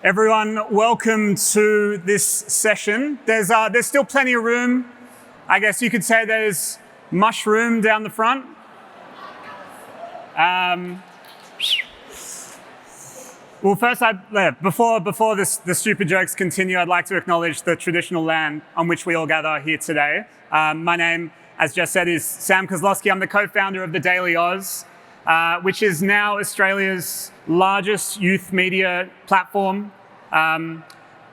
Everyone, welcome to this session. There's still plenty of room. I guess you could say there's mushroom down the front. Well, first, before the stupid jokes continue, I'd like to acknowledge the traditional land on which we all gather here today. My name, as Jess said, is Sam Kozlowski. I'm the co-founder of the Daily Oz, which is now Australia's largest youth media platform.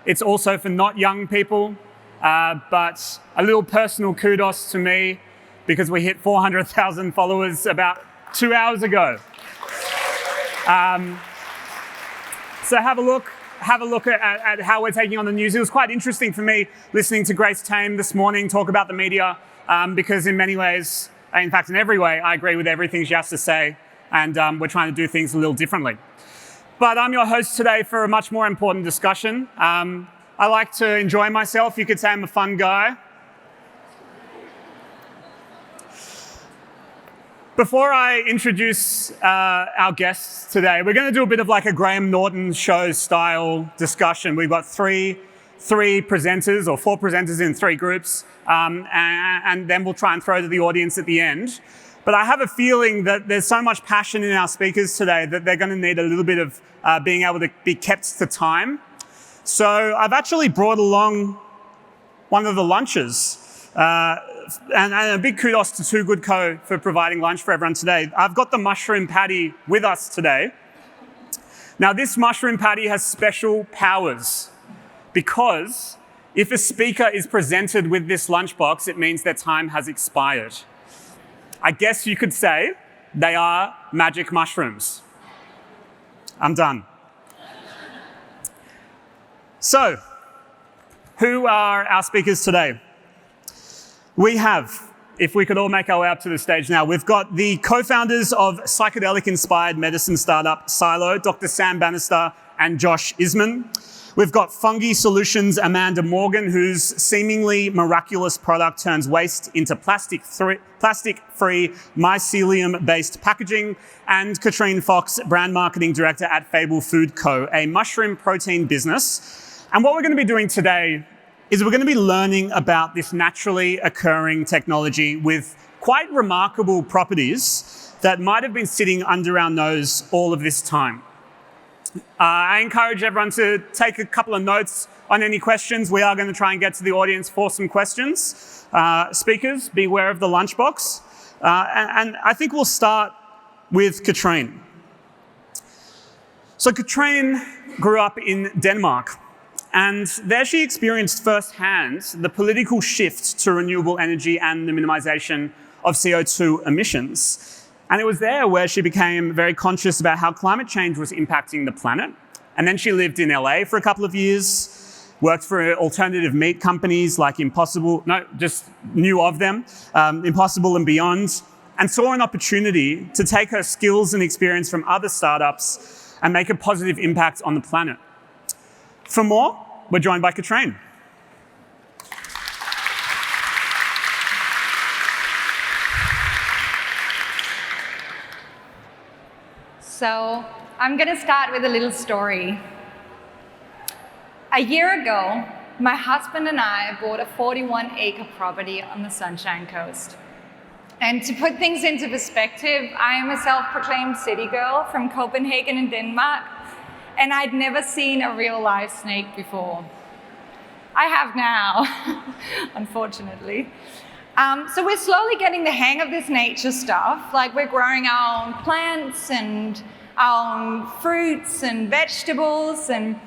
It's also for not young people, but a little personal kudos to me because we hit 400,000 followers about 2 hours ago. So have a look at how we're taking on the news. It was quite interesting for me listening to Grace Tame this morning talk about the media, because in many ways, in fact, in every way, I agree with everything she has to say, and we're trying to do things a little differently. But I'm your host today for a much more important discussion. I like to enjoy myself. You could say I'm a fun guy. Before I introduce our guests today, we're going to do a bit of like a Graham Norton show style discussion. We've got three presenters or four presenters in three groups, and then we'll try and throw to the audience at the end. But I have a feeling that there's so much passion in our speakers today that they're going to need a little bit of being able to be kept to time. So I've actually brought along one of the lunches. And a big kudos to Too Good Co for providing lunch for everyone today. I've got the mushroom patty with us today. Now, this mushroom patty has special powers because if a speaker is presented with this lunchbox, it means their time has expired. I guess you could say they are magic mushrooms. I'm done. So, who are our speakers today? We have, if we could all make our way up to the stage now, we've got the co-founders of psychedelic-inspired medicine startup Silo, Dr. Sam Bannister and Josh Isman. We've got Fungi Solutions' Amanda Morgan, whose seemingly miraculous product turns waste into plastic-free, mycelium-based packaging, and Katrine Fox, brand marketing director at Fable Food Co., a mushroom protein business. And what we're going to be doing today is we're going to be learning about this naturally occurring technology with quite remarkable properties that might have been sitting under our nose all of this time. I encourage everyone to take a couple of notes on any questions. We are going to try and get to the audience for some questions. Speakers, beware of the lunchbox. And I think we'll start with Katrine. So Katrine grew up in Denmark. And there she experienced firsthand the political shift to renewable energy and the minimization of CO2 emissions. And it was there where she became very conscious about how climate change was impacting the planet. And then she lived in LA for a couple of years, worked for alternative meat companies like Impossible and Beyond, and saw an opportunity to take her skills and experience from other startups and make a positive impact on the planet. For more, we're joined by Katrine. So I'm going to start with a little story. A year ago, my husband and I bought a 41-acre property on the Sunshine Coast. And to put things into perspective, I am a self-proclaimed city girl from Copenhagen in Denmark. And I'd never seen a real live snake before. I have now, unfortunately. So we're slowly getting the hang of this nature stuff. Like we're growing our own plants and our own fruits and vegetables. And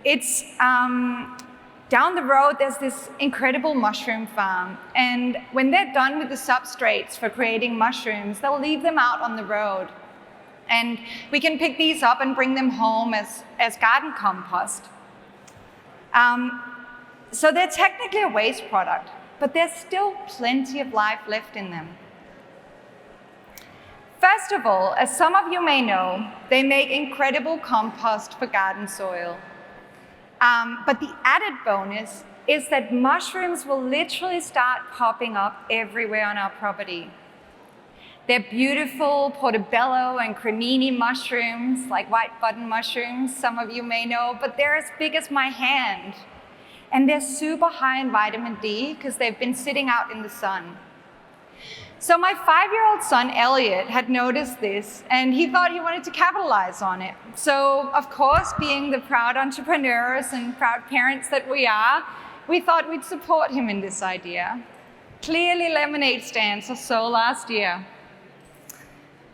it's down the road, there's this incredible mushroom farm. And when they're done with the substrates for creating mushrooms, they'll leave them out on the road. And we can pick these up and bring them home as garden compost. So they're technically a waste product, but there's still plenty of life left in them. First of all, as some of you may know, they make incredible compost for garden soil. But the added bonus is that mushrooms will literally start popping up everywhere on our property. They're beautiful portobello and cremini mushrooms, like white button mushrooms, some of you may know, but they're as big as my hand. And they're super high in vitamin D because they've been sitting out in the sun. So my 5-year-old son, Elliot, had noticed this, and he thought he wanted to capitalize on it. So, of course, being the proud entrepreneurs and proud parents that we are, we thought we'd support him in this idea. Clearly, lemonade stands or so last year.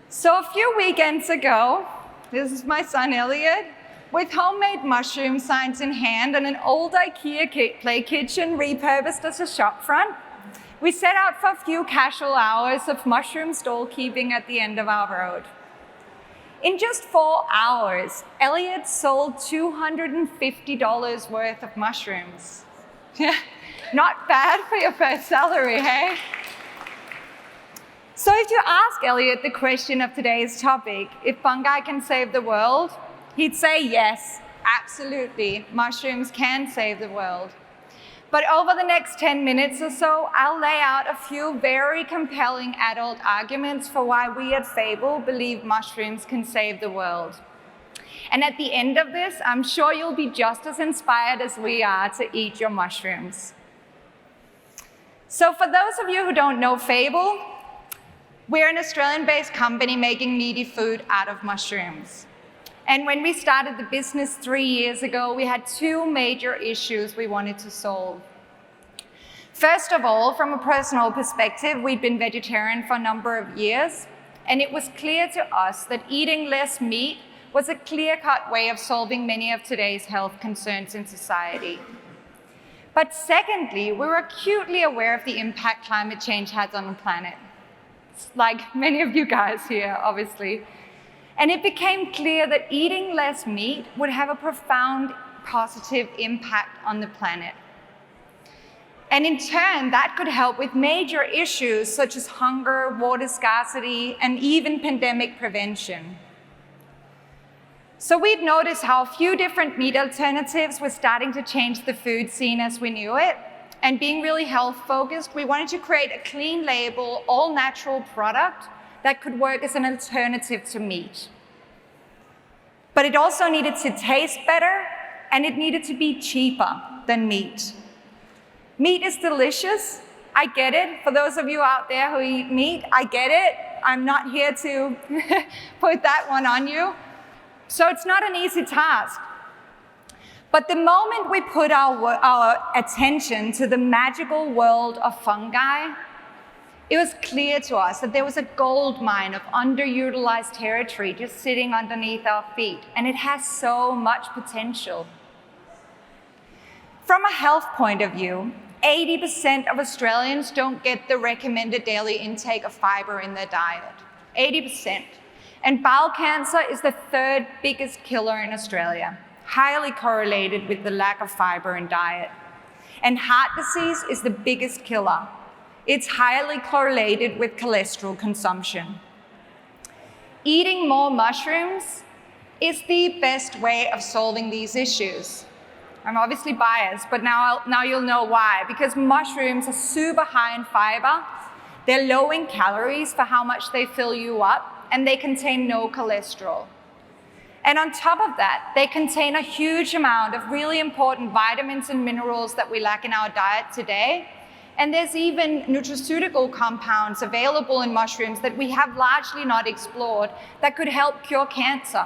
So a few weekends ago, this is my son, Elliot, with homemade mushroom signs in hand and an old IKEA play kitchen repurposed as a shop front, we set out for a few casual hours of mushroom stall keeping at the end of our road. In just 4 hours, Elliot sold $250 worth of mushrooms. Not bad for your first salary, hey? So if you ask Elliot the question of today's topic, if fungi can save the world, he'd say yes, absolutely, mushrooms can save the world. But over the next 10 minutes or so, I'll lay out a few very compelling adult arguments for why we at Fable believe mushrooms can save the world. And at the end of this, I'm sure you'll be just as inspired as we are to eat your mushrooms. So for those of you who don't know Fable, we're an Australian-based company making meaty food out of mushrooms. And when we started the business 3 years ago, we had 2 major issues we wanted to solve. First of all, from a personal perspective, we'd been vegetarian for a number of years, and it was clear to us that eating less meat was a clear-cut way of solving many of today's health concerns in society. But secondly, we were acutely aware of the impact climate change has on the planet, like many of you guys here, obviously. And it became clear that eating less meat would have a profound positive impact on the planet. And in turn, that could help with major issues such as hunger, water scarcity, and even pandemic prevention. So we'd noticed how a few different meat alternatives were starting to change the food scene as we knew it. And being really health-focused, we wanted to create a clean label, all-natural product that could work as an alternative to meat. But it also needed to taste better, and it needed to be cheaper than meat. Meat is delicious. I get it. For those of you out there who eat meat, I get it. I'm not here to put that one on you. So it's not an easy task. But the moment we put our attention to the magical world of fungi, it was clear to us that there was a gold mine of underutilized territory just sitting underneath our feet, and it has so much potential. From a health point of view, 80% of Australians don't get the recommended daily intake of fiber in their diet. 80%. And bowel cancer is the 3rd biggest killer in Australia, highly correlated with the lack of fiber in diet. And heart disease is the biggest killer. It's highly correlated with cholesterol consumption. Eating more mushrooms is the best way of solving these issues. I'm obviously biased, but now you'll know why. Because mushrooms are super high in fiber, they're low in calories for how much they fill you up, and they contain no cholesterol. And on top of that, they contain a huge amount of really important vitamins and minerals that we lack in our diet today. And there's even nutraceutical compounds available in mushrooms that we have largely not explored that could help cure cancer.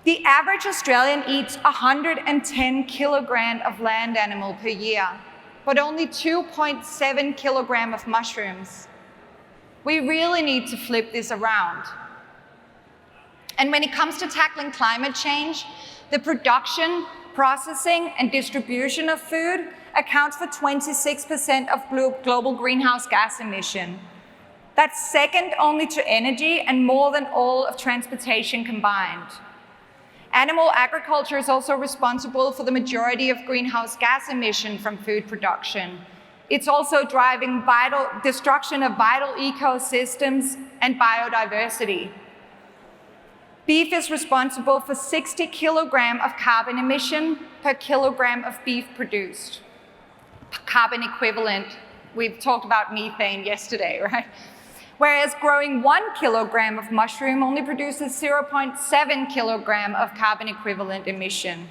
The average Australian eats 110 kilograms of land animal per year, but only 2.7 kilograms of mushrooms. We really need to flip this around. And when it comes to tackling climate change, the production, processing, and distribution of food accounts for 26% of global greenhouse gas emission. That's second only to energy and more than all of transportation combined. Animal agriculture is also responsible for the majority of greenhouse gas emission from food production. It's also driving destruction of vital ecosystems and biodiversity. Beef is responsible for 60 kilograms of carbon emission per kilogram of beef produced. Carbon equivalent. We've talked about methane yesterday, right? Whereas growing 1 kilogram of mushroom only produces 0.7 kilogram of carbon equivalent emission.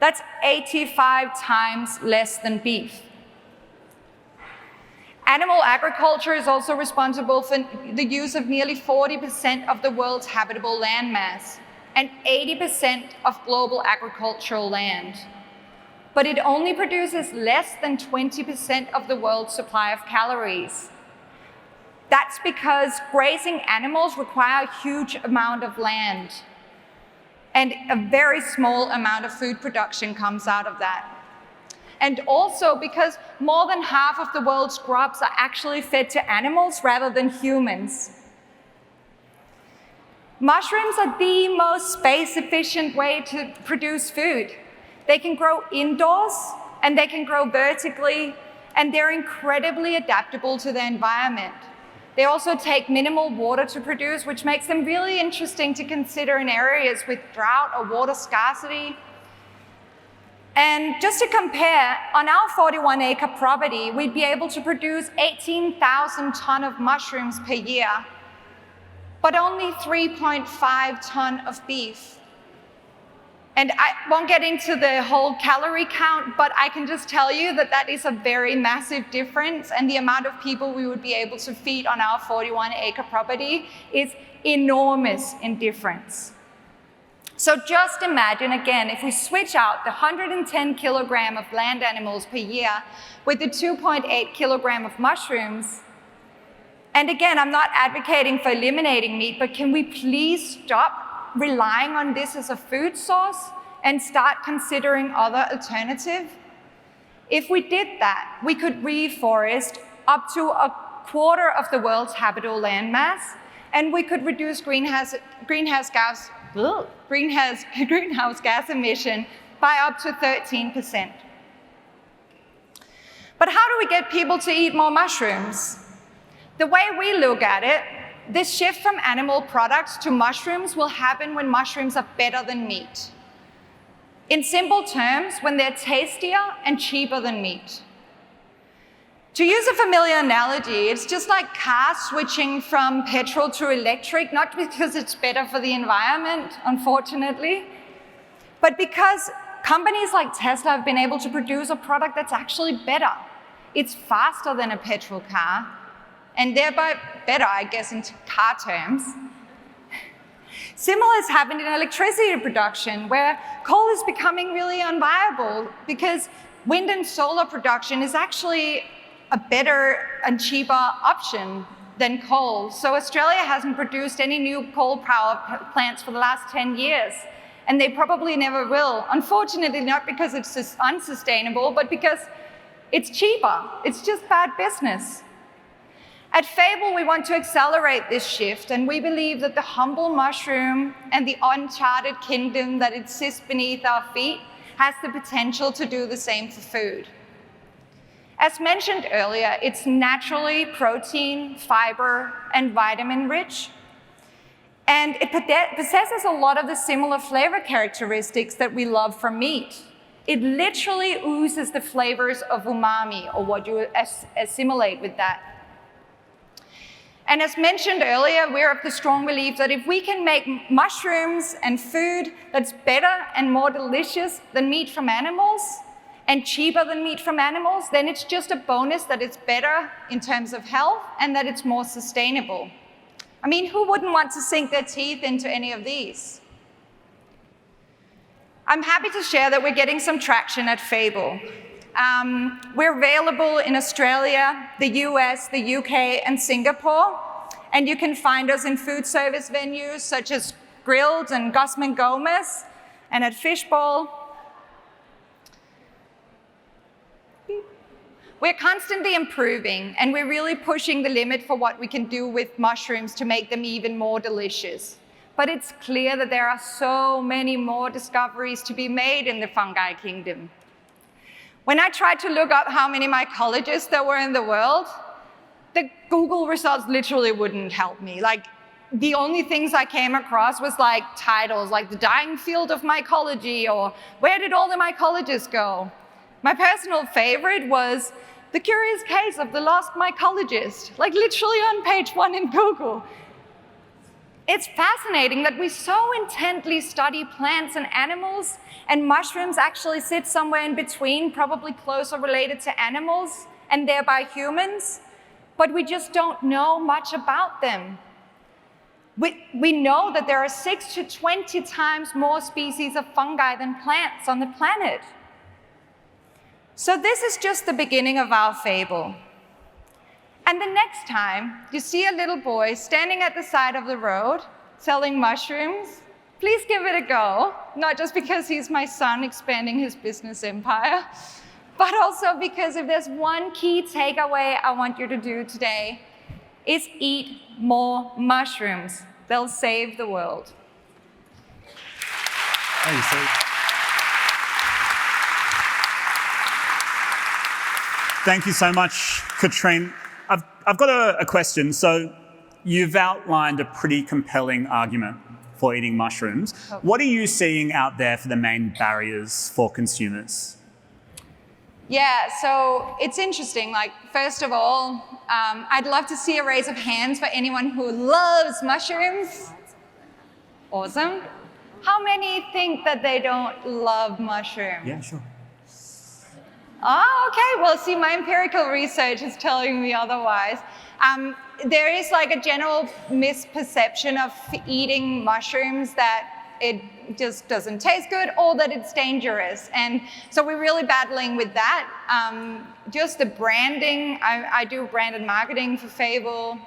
That's 85 times less than beef. Animal agriculture is also responsible for the use of nearly 40% of the world's habitable landmass and 80% of global agricultural land. But it only produces less than 20% of the world's supply of calories. That's because grazing animals require a huge amount of land, and a very small amount of food production comes out of that. And also because more than half of the world's crops are actually fed to animals rather than humans. Mushrooms are the most space-efficient way to produce food. They can grow indoors, and they can grow vertically, and they're incredibly adaptable to the environment. They also take minimal water to produce, which makes them really interesting to consider in areas with drought or water scarcity. And just to compare, on our 41-acre property, we'd be able to produce 18,000 tons of mushrooms per year, but only 3.5 tons of beef. And I won't get into the whole calorie count, but I can just tell you that that is a very massive difference, and the amount of people we would be able to feed on our 41-acre property is enormous in difference. So just imagine, again, if we switch out the 110 kilogram of land animals per year with the 2.8 kilogram of mushrooms. And again, I'm not advocating for eliminating meat, but can we please stop relying on this as a food source and start considering other alternatives? If we did that, we could reforest up to a quarter of the world's habitable landmass, and we could reduce greenhouse gas emission by up to 13%. But how do we get people to eat more mushrooms? The way we look at it, this shift from animal products to mushrooms will happen when mushrooms are better than meat. In simple terms, when they're tastier and cheaper than meat. To use a familiar analogy, it's just like cars switching from petrol to electric, not because it's better for the environment, unfortunately, but because companies like Tesla have been able to produce a product that's actually better. It's faster than a petrol car, and thereby better, I guess, in car terms. Similar has happened in electricity production, where coal is becoming really unviable because wind and solar production is actually a better and cheaper option than coal. So Australia hasn't produced any new coal power plants for the last 10 years, and they probably never will. Unfortunately, not because it's just unsustainable, but because it's cheaper. It's just bad business. At Fable, we want to accelerate this shift, and we believe that the humble mushroom and the uncharted kingdom that exists beneath our feet has the potential to do the same for food. As mentioned earlier, it's naturally protein, fiber, and vitamin rich, and it possesses a lot of the similar flavor characteristics that we love from meat. It literally oozes the flavors of umami, or what you assimilate with that. And as mentioned earlier, we're of the strong belief that if we can make mushrooms and food that's better and more delicious than meat from animals, and cheaper than meat from animals, then it's just a bonus that it's better in terms of health and that it's more sustainable. I mean, who wouldn't want to sink their teeth into any of these? I'm happy to share that we're getting some traction at Fable. We're available in Australia, the US, the UK, and Singapore, and you can find us in food service venues such as Grilled and Guzman Gomez, and at Fishbowl. We're constantly improving, and we're really pushing the limit for what we can do with mushrooms to make them even more delicious. But it's clear that there are so many more discoveries to be made in the fungi kingdom. When I tried to look up how many mycologists there were in the world, the Google results literally wouldn't help me. Like, the only things I came across was like titles like The Dying Field of Mycology, or Where Did All the Mycologists Go? My personal favorite was The Curious Case of the Lost Mycologist, like literally on page 1 in Google. It's fascinating that we so intently study plants and animals, and mushrooms actually sit somewhere in between, probably closer related to animals and thereby humans, but we just don't know much about them. We know that there are 6 to 20 times more species of fungi than plants on the planet. So this is just the beginning of our fable. And the next time you see a little boy standing at the side of the road selling mushrooms, please give it a go, not just because he's my son expanding his business empire, but also because if there's one key takeaway I want you to do today, is eat more mushrooms. They'll save the world. Thank you, Steve. Thank you so much, Katrine. I've got a question. So you've outlined a pretty compelling argument for eating mushrooms. Okay. What are you seeing out there for the main barriers for consumers? Yeah, so it's interesting. Like, first of all, I'd love to see a raise of hands for anyone who loves mushrooms. Awesome. How many think that they don't love mushrooms? Yeah, sure. Oh, okay. Well, see, my empirical research is telling me otherwise. There is like a general misperception of eating mushrooms that it just doesn't taste good or that it's dangerous. And so we're really battling with that. Just the branding, I do branded marketing for Fable,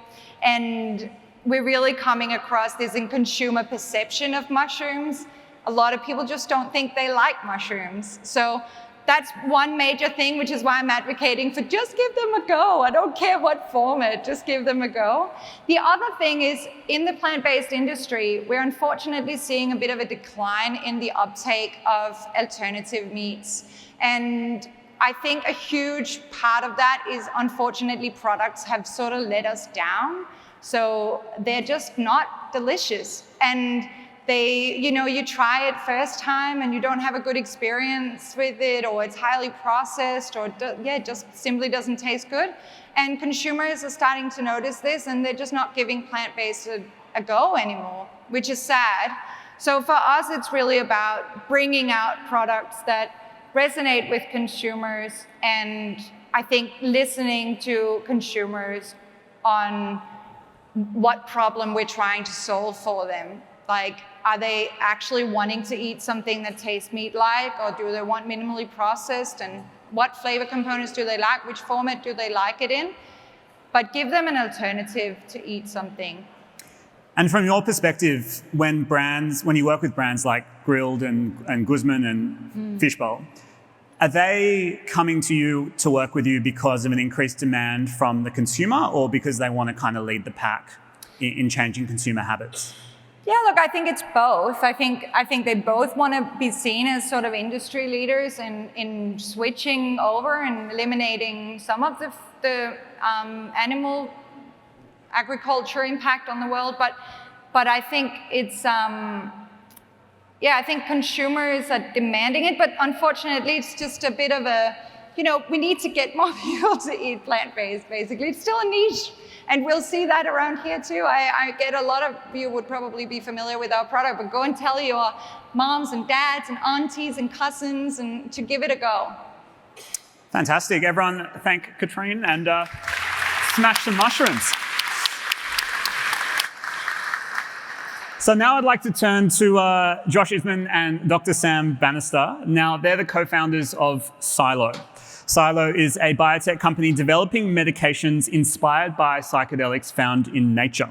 and we're really coming across this in consumer perception of mushrooms. A lot of people just don't think they like mushrooms. So that's one major thing, which is why I'm advocating for just give them a go. I don't care what format, just give them a go. The other thing is, in the plant-based industry, we're unfortunately seeing a bit of a decline in the uptake of alternative meats. And I think a huge part of that is, unfortunately, products have sort of let us down. So they're just not delicious. And they, you try it first time and you don't have a good experience with it, or it's highly processed, or it just simply doesn't taste good. And consumers are starting to notice this, and they're just not giving plant-based a go anymore, which is sad. So for us, it's really about bringing out products that resonate with consumers, and I think listening to consumers on what problem we're trying to solve for them. Like, are they actually wanting to eat something that tastes meat-like, or do they want minimally processed? And what flavor components do they like? Which format do they like it in? But give them an alternative to eat something. And from your perspective, when you work with brands like Grilled and Guzman and Fishbowl, are they coming to you to work with you because of an increased demand from the consumer, or because they want to kind of lead the pack in changing consumer habits? Yeah, look, I think it's both. I think they both want to be seen as sort of industry leaders in switching over and eliminating some of the animal agriculture impact on the world. But I think it's I think consumers are demanding it. But unfortunately, it's just a bit of a, we need to get more people to eat plant-based. Basically, it's still a niche. And we'll see that around here too. I get a lot of you would probably be familiar with our product, but go and tell your moms and dads and aunties and cousins and to give it a go. Fantastic. Everyone thank Katrine and smash some mushrooms. So now I'd like to turn to Josh Isman and Dr. Sam Bannister. Now, they're the co-founders of Silo. Silo is a biotech company developing medications inspired by psychedelics found in nature,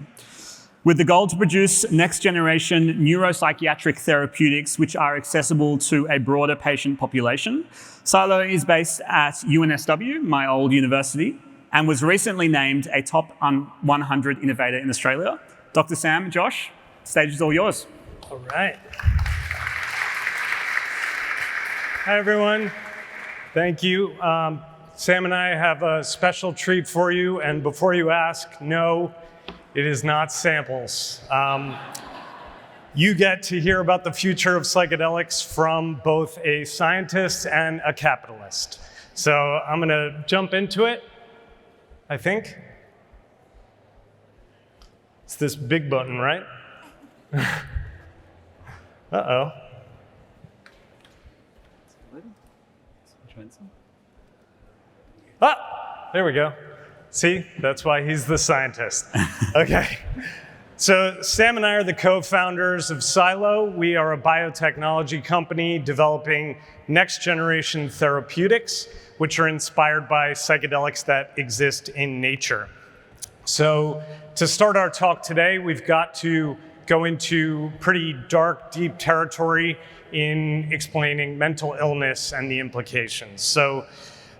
with the goal to produce next-generation neuropsychiatric therapeutics which are accessible to a broader patient population. Silo is based at UNSW, my old university, and was recently named a top 100 innovator in Australia. Dr. Sam, Josh, the stage is all yours. All right. Hi, everyone. Thank you. Sam and I have a special treat for you, and before you ask, no, it is not samples. You get to hear about the future of psychedelics from both a scientist and a capitalist. So I'm going to jump into it, I think. It's this big button, right? Uh-oh. Ah, there we go. See, that's why he's the scientist. Okay. So Sam and I are the co-founders of Silo. We are a biotechnology company developing next-generation therapeutics, which are inspired by psychedelics that exist in nature. So to start our talk today, we've got to go into pretty dark, deep territory in explaining mental illness and the implications. So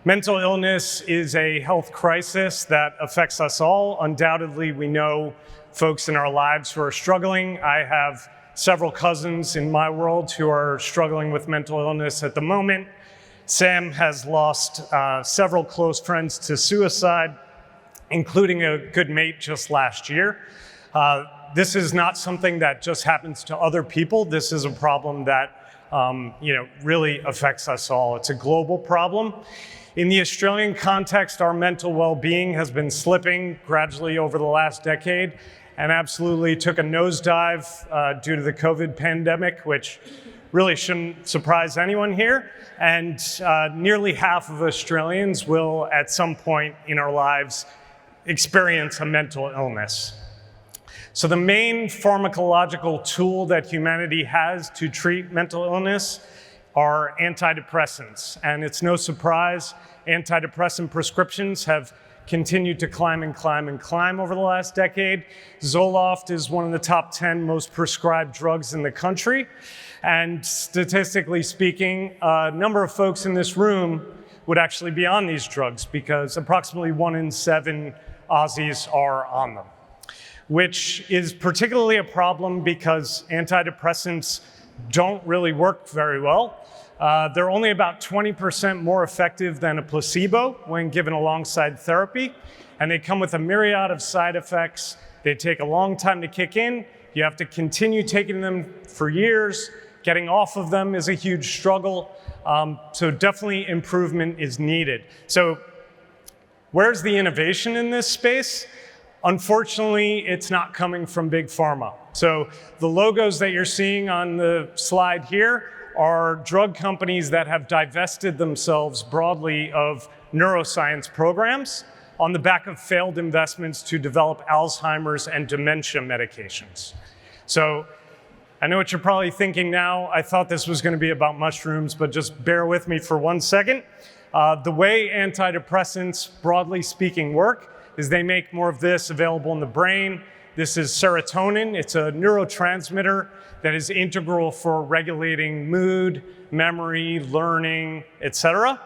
mental illness is a health crisis that affects us all. Undoubtedly, we know folks in our lives who are struggling. I have several cousins in my world who are struggling with mental illness at the moment. Sam has lost several close friends to suicide, including a good mate just last year. This is not something that just happens to other people. This is a problem that really affects us all. It's a global problem. In the Australian context, our mental well-being has been slipping gradually over the last decade and absolutely took a nosedive due to the COVID pandemic, which really shouldn't surprise anyone here. And nearly half of Australians will, at some point in our lives, experience a mental illness. So the main pharmacological tool that humanity has to treat mental illness are antidepressants. And it's no surprise, antidepressant prescriptions have continued to climb and climb and climb over the last decade. Zoloft is one of the top 10 most prescribed drugs in the country. And statistically speaking, a number of folks in this room would actually be on these drugs because approximately 1 in 7 Aussies are on them, which is particularly a problem because antidepressants don't really work very well. They're only about 20% more effective than a placebo when given alongside therapy, and they come with a myriad of side effects. They take a long time to kick in. You have to continue taking them for years. Getting off of them is a huge struggle, so definitely improvement is needed. So where's the innovation in this space? Unfortunately, it's not coming from big pharma. So the logos that you're seeing on the slide here are drug companies that have divested themselves broadly of neuroscience programs on the back of failed investments to develop Alzheimer's and dementia medications. So I know what you're probably thinking now. I thought this was going to be about mushrooms, but just bear with me for 1 second. The way antidepressants, broadly speaking, work is they make more of this available in the brain. This is serotonin. It's a neurotransmitter that is integral for regulating mood, memory, learning, etc.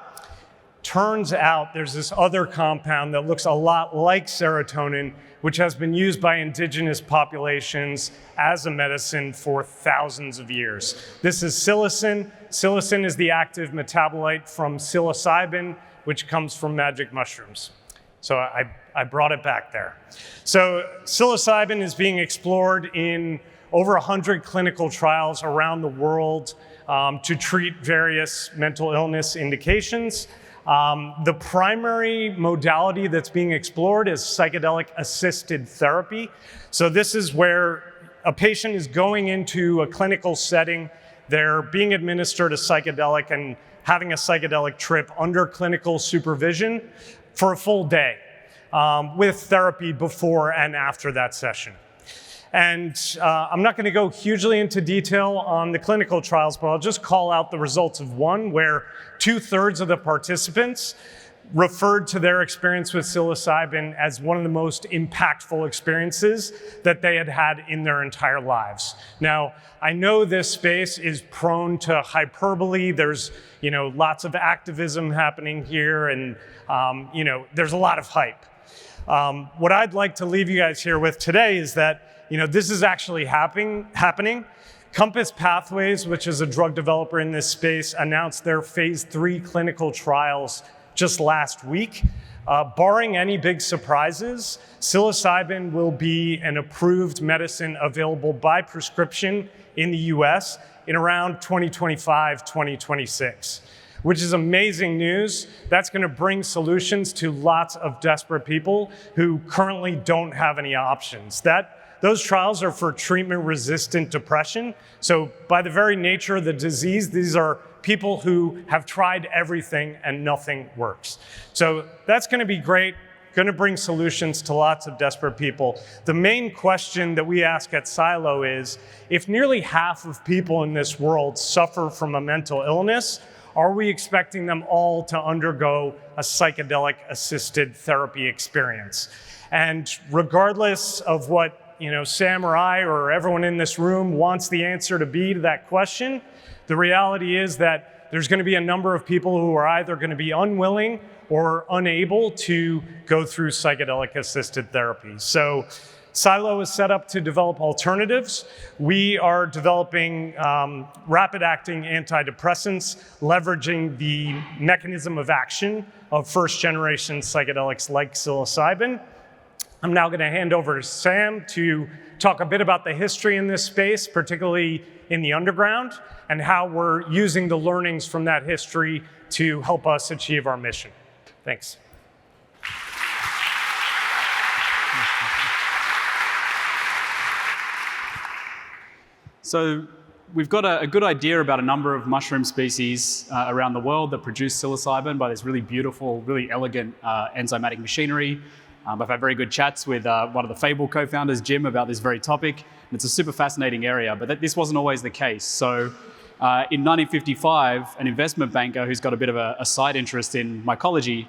Turns out there's this other compound that looks a lot like serotonin, which has been used by indigenous populations as a medicine for thousands of years. This is psilocin. Psilocin is the active metabolite from psilocybin, which comes from magic mushrooms. So I brought it back there. So psilocybin is being explored in over 100 clinical trials around the world to treat various mental illness indications. The primary modality that's being explored is psychedelic-assisted therapy. So this is where a patient is going into a clinical setting, they're being administered a psychedelic and having a psychedelic trip under clinical supervision for a full day with therapy before and after that session. And I'm not going to go hugely into detail on the clinical trials, but I'll just call out the results of one where 2/3 of the participants referred to their experience with psilocybin as one of the most impactful experiences that they had had in their entire lives. Now, I know this space is prone to hyperbole. There's, lots of activism happening here, and there's a lot of hype. What I'd like to leave you guys here with today is that this is actually happening. Compass Pathways, which is a drug developer in this space, announced their phase 3 clinical trials just last week. Barring any big surprises, psilocybin will be an approved medicine available by prescription in the US in around 2025, 2026. which is amazing news. That's going to bring solutions to lots of desperate people who currently don't have any options. Those trials are for treatment-resistant depression. So by the very nature of the disease, these are people who have tried everything and nothing works. So that's going to be great, going to bring solutions to lots of desperate people. The main question that we ask at Silo is, if nearly half of people in this world suffer from a mental illness, are we expecting them all to undergo a psychedelic-assisted therapy experience? And regardless of what Sam or I or everyone in this room wants the answer to be to that question, the reality is that there's going to be a number of people who are either going to be unwilling or unable to go through psychedelic-assisted therapy. So Silo is set up to develop alternatives. We are developing rapid-acting antidepressants, leveraging the mechanism of action of first-generation psychedelics like psilocybin. I'm now going to hand over to Sam to talk a bit about the history in this space, particularly in the underground, and how we're using the learnings from that history to help us achieve our mission. Thanks. So we've got a good idea about a number of mushroom species around the world that produce psilocybin by this really beautiful, really elegant enzymatic machinery. I've had very good chats with one of the Fable co-founders, Jim, about this very topic. And it's a super fascinating area, but this wasn't always the case. So in 1955, an investment banker who's got a bit of a side interest in mycology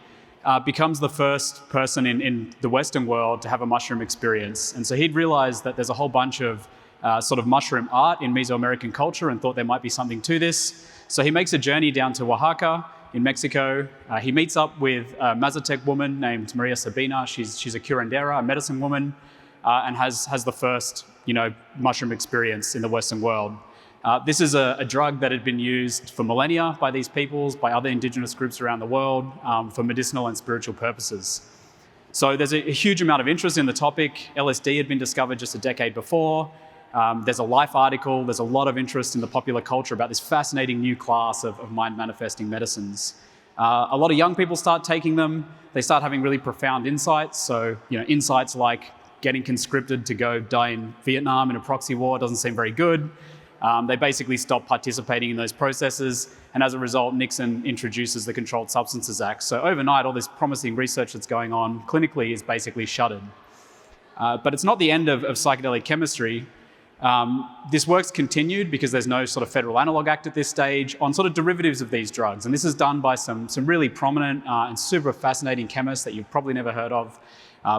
becomes the first person in the Western world to have a mushroom experience. And so he'd realized that there's a whole bunch of sort of mushroom art in Mesoamerican culture and thought there might be something to this. So he makes a journey down to Oaxaca in Mexico. He meets up with a Mazatec woman named Maria Sabina. She's a curandera, a medicine woman, and has the first mushroom experience in the Western world. This is a drug that had been used for millennia by these peoples, by other indigenous groups around the world, for medicinal and spiritual purposes. So there's a huge amount of interest in the topic. LSD had been discovered just a decade before. There's a Life article, there's a lot of interest in the popular culture about this fascinating new class of mind-manifesting medicines. A lot of young people start taking them. They start having really profound insights. So, insights like getting conscripted to go die in Vietnam in a proxy war doesn't seem very good. They basically stop participating in those processes. And as a result, Nixon introduces the Controlled Substances Act. So overnight, all this promising research that's going on clinically is basically shuttered. But it's not the end of psychedelic chemistry. This work's continued because there's no sort of federal analog act at this stage on sort of derivatives of these drugs. And this is done by some really prominent and super fascinating chemists that you've probably never heard of.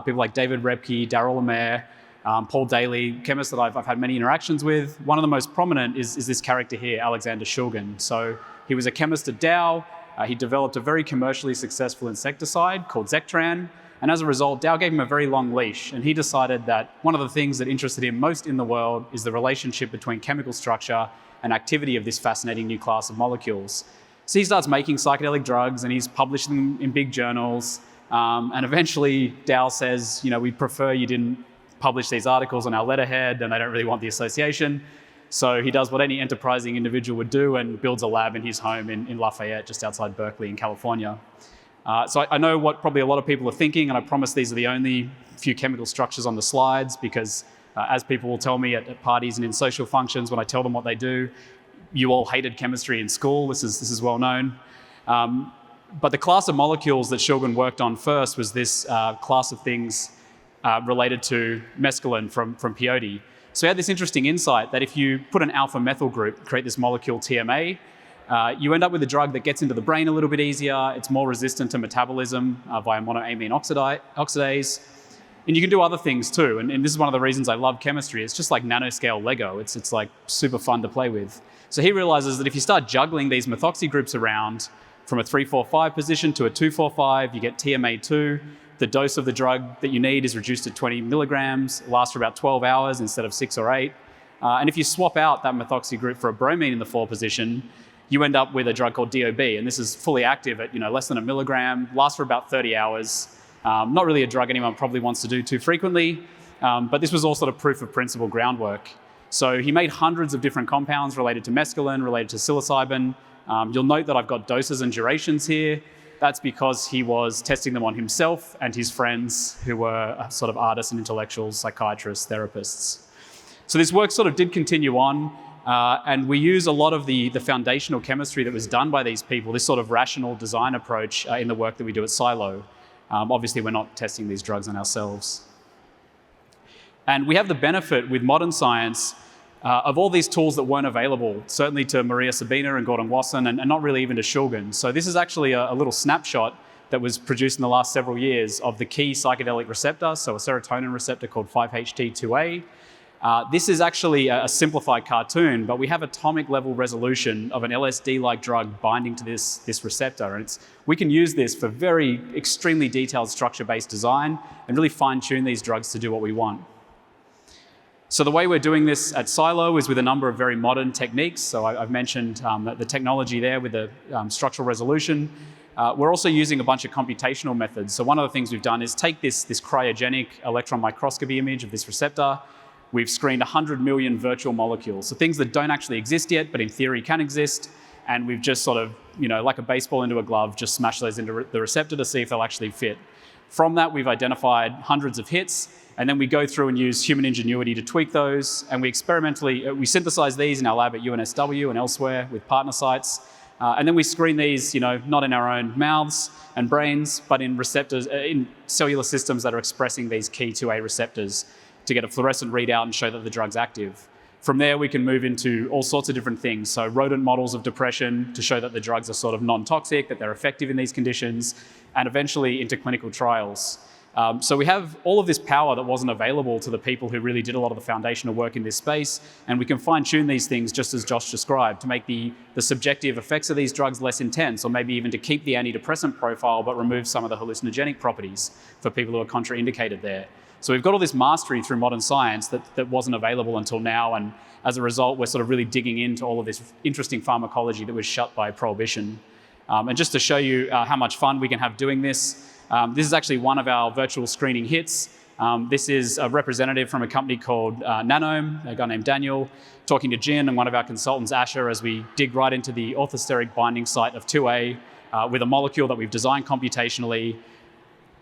People like David Repke, Darryl Lemaire, Paul Daly, chemists that I've had many interactions with. One of the most prominent is this character here, Alexander Shulgin. So he was a chemist at Dow. He developed a very commercially successful insecticide called Zectran. And as a result, Dow gave him a very long leash, and he decided that one of the things that interested him most in the world is the relationship between chemical structure and activity of this fascinating new class of molecules. So he starts making psychedelic drugs, and he's publishing them in big journals. And eventually, Dow says, we'd prefer you didn't publish these articles on our letterhead, and they don't really want the association. So he does what any enterprising individual would do and builds a lab in his home in Lafayette, just outside Berkeley in California. So I know what probably a lot of people are thinking, and I promise these are the only few chemical structures on the slides because as people will tell me at parties and in social functions when I tell them what they do, you all hated chemistry in school. This is well known. But the class of molecules that Shulgin worked on first was this class of things related to mescaline from peyote. So he had this interesting insight that if you put an alpha methyl group, create this molecule TMA, you end up with a drug that gets into the brain a little bit easier. It's more resistant to metabolism via monoamine oxidase. And you can do other things too. And this is one of the reasons I love chemistry. It's just like nanoscale Lego. It's like super fun to play with. So he realizes that if you start juggling these methoxy groups around from a 3,4,5 position to a 2,4,5, you get TMA2. The dose of the drug that you need is reduced to 20 milligrams. It lasts for about 12 hours instead of 6 or 8. And if you swap out that methoxy group for a bromine in the 4 position, you end up with a drug called DOB, and this is fully active at less than a milligram, lasts for about 30 hours. Not really a drug anyone probably wants to do too frequently, but this was all sort of proof of principle groundwork. So he made hundreds of different compounds related to mescaline, related to psilocybin, You'll note that I've got doses and durations here. That's because he was testing them on himself and his friends who were sort of artists and intellectuals, psychiatrists, therapists. So this work sort of did continue on, and we use a lot of the foundational chemistry that was done by these people, this sort of rational design approach in the work that we do at Silo. Obviously, we're not testing these drugs on ourselves. And we have the benefit with modern science of all these tools that weren't available, certainly to Maria Sabina and Gordon Wasson, and not really even to Shulgin. So this is actually a little snapshot that was produced in the last several years of the key psychedelic receptor, so a serotonin receptor called 5-HT2A. This is actually a simplified cartoon, but we have atomic level resolution of an LSD-like drug binding to this receptor. And we can use this for very extremely detailed structure-based design and really fine-tune these drugs to do what we want. So the way we're doing this at Silo is with a number of very modern techniques. So I've mentioned the technology there with the structural resolution. We're also using a bunch of computational methods. So one of the things we've done is take this cryogenic electron microscopy image of this receptor. We've screened 100 million virtual molecules, so things that don't actually exist yet, but in theory can exist. And we've just sort of, like a baseball into a glove, just smashed those into the receptor to see if they'll actually fit. From that, we've identified hundreds of hits, and then we go through and use human ingenuity to tweak those. And we synthesize these in our lab at UNSW and elsewhere with partner sites. And then we screen these, not in our own mouths and brains, but in receptors, in cellular systems that are expressing these key 2A receptors to get a fluorescent readout and show that the drug's active. From there, we can move into all sorts of different things. So rodent models of depression to show that the drugs are sort of non-toxic, that they're effective in these conditions, and eventually into clinical trials. So we have all of this power that wasn't available to the people who really did a lot of the foundational work in this space, and we can fine-tune these things just as Josh described to make the subjective effects of these drugs less intense, or maybe even to keep the antidepressant profile but remove some of the hallucinogenic properties for people who are contraindicated there. So we've got all this mastery through modern science that wasn't available until now, and as a result, we're sort of really digging into all of this interesting pharmacology that was shut by prohibition. And just to show you how much fun we can have doing this, this is actually one of our virtual screening hits. This is a representative from a company called Nanome, a guy named Daniel, talking to Jin and one of our consultants, Asher, as we dig right into the orthosteric binding site of 2A with a molecule that we've designed computationally,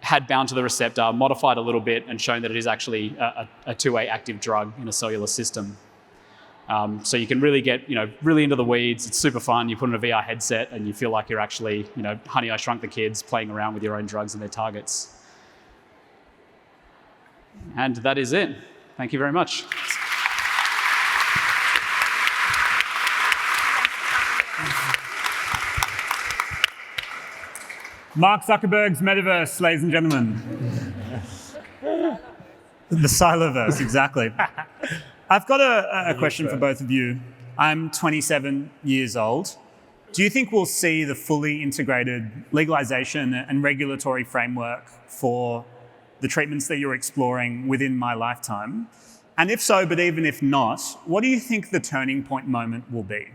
had bound to the receptor, modified a little bit, and shown that it is actually a 2A active drug in a cellular system. So you can really get, really into the weeds. It's super fun. You put on a VR headset and you feel like you're actually, Honey, I Shrunk the Kids, playing around with your own drugs and their targets. And that is it. Thank you very much. Mark Zuckerberg's metaverse, ladies and gentlemen. The Siloverse, exactly. I've got a question for both of you. I'm 27 years old. Do you think we'll see the fully integrated legalization and regulatory framework for the treatments that you're exploring within my lifetime? And if so, but even if not, what do you think the turning point moment will be?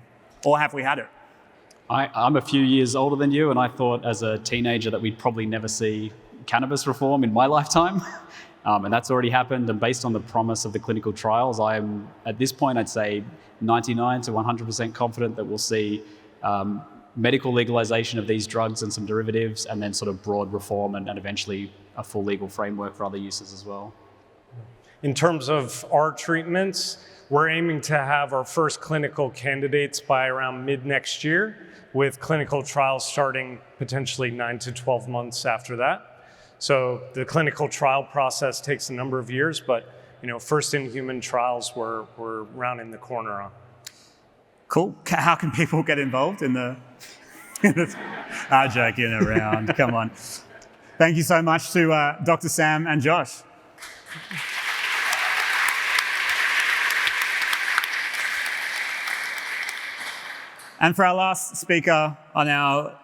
Or have we had it? I'm a few years older than you, and I thought as a teenager that we'd probably never see cannabis reform in my lifetime. And that's already happened. And based on the promise of the clinical trials, I am, at this point, I'd say 99 to 100% confident that we'll see medical legalization of these drugs and some derivatives, and then sort of broad reform and eventually a full legal framework for other uses as well. In terms of our treatments, we're aiming to have our first clinical candidates by around mid-next year, with clinical trials starting potentially 9 to 12 months after that. So the clinical trial process takes a number of years, but first in human trials we're rounding the corner on. Cool. How can people get involved in the joking around? Come on. Thank you so much to Dr. Sam and Josh. And for our last speaker on our